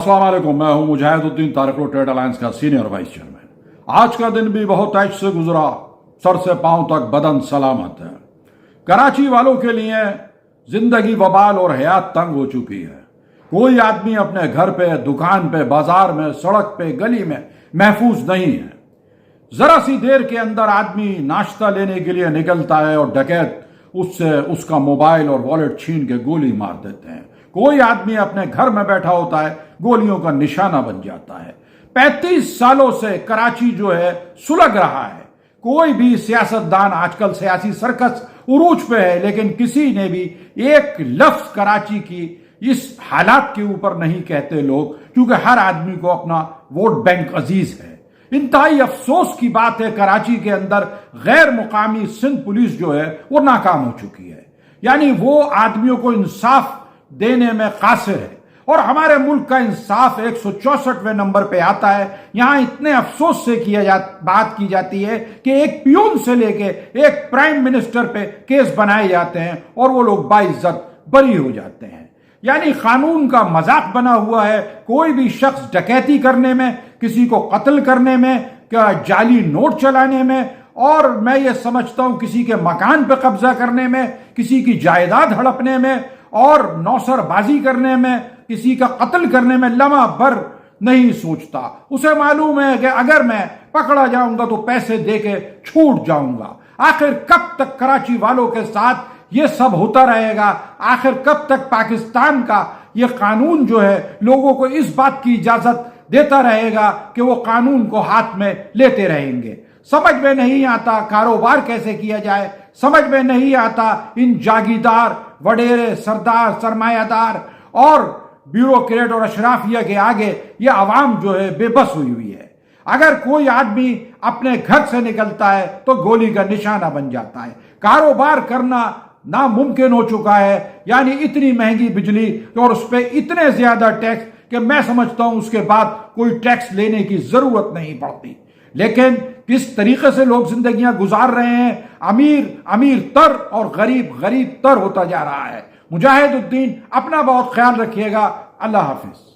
अस्सलाम वालेकुम, मैं हूं मुजाहिदुद्दीन तारिक रोड ट्रेड अलायंस का सीनियर वाइस चेयरमैन। आज का दिन भी बहुत ऐश से गुजरा, सर से पांव तक बदन सलामत है। कराची वालों के लिए जिंदगी वबाल और हयात तंग हो चुकी है। कोई आदमी अपने घर पे, दुकान पे, बाजार में, सड़क पे, गली में महफूज नहीं है। जरा सी देर के अंदर आदमी नाश्ता लेने के लिए निकलता है और डकैत उससे उसका मोबाइल और वॉलेट छीन के गोली मार देते हैं। कोई आदमी अपने घर में बैठा होता है, गोलियों का निशाना बन जाता है। 35 सालों से कराची जो है सुलग रहा है। कोई भी सियासतदान, आजकल सियासी सर्कस उरूज पे है, लेकिन किसी ने भी एक लफ्ज कराची की इस हालात के ऊपर नहीं कहते लोग, क्योंकि हर आदमी को अपना वोट बैंक अजीज है। इंतहाई अफसोस की बात है, कराची के अंदर गैर मुकामी सिंध पुलिस जो है वो नाकाम हो चुकी है। यानी वो आदमियों को इंसाफ देने में कासिर है। और हमारे मुल्क का इंसाफ 164वें नंबर पे आता है। यहां इतने अफसोस से बात की जाती है कि एक पियून से लेके एक प्राइम मिनिस्टर पे केस बनाए जाते हैं और वो लोग बाइज्जत बरी हो जाते हैं। यानी कानून का मजाक बना हुआ है। कोई भी शख्स डकैती करने में, किसी को कत्ल करने में, क्या जाली नोट चलाने में, और मैं ये समझता हूं किसी के मकान पे कब्जा करने में, किसी की जायदाद हड़पने में और नौसरबाजी करने में, किसी का कत्ल करने में लम्हा भर नहीं सोचता। उसे मालूम है कि अगर मैं पकड़ा जाऊंगा तो पैसे देके छूट जाऊंगा। आखिर कब तक कराची वालों के साथ ये सब होता रहेगा? आखिर कब तक पाकिस्तान का ये कानून जो है लोगों को इस बात की इजाजत देता रहेगा कि वो कानून को हाथ में लेते रहेंगे? समझ में नहीं आता कारोबार कैसे किया जाए, समझ में नहीं आता इन जागीरदार, वडेरे, सरदार, सरमायादार और ब्यूरोक्रेट और अशराफिया के आगे ये आवाम जो है बेबस हुई है। अगर कोई आदमी अपने घर से निकलता है तो गोली का निशाना बन जाता है। कारोबार करना नामुमकिन हो चुका है। यानी इतनी महंगी बिजली और उस पर इतने ज्यादा टैक्स कि मैं समझता हूं उसके बाद कोई टैक्स लेने की जरूरत नहीं पड़ती। लेकिन किस तरीके से लोग जिंदगियां गुजार रहे हैं, अमीर अमीर तर और गरीब गरीब तर होता जा रहा है। मुजाहिदुद्दीन, अपना बहुत ख्याल रखिएगा। अल्लाह हाफिज।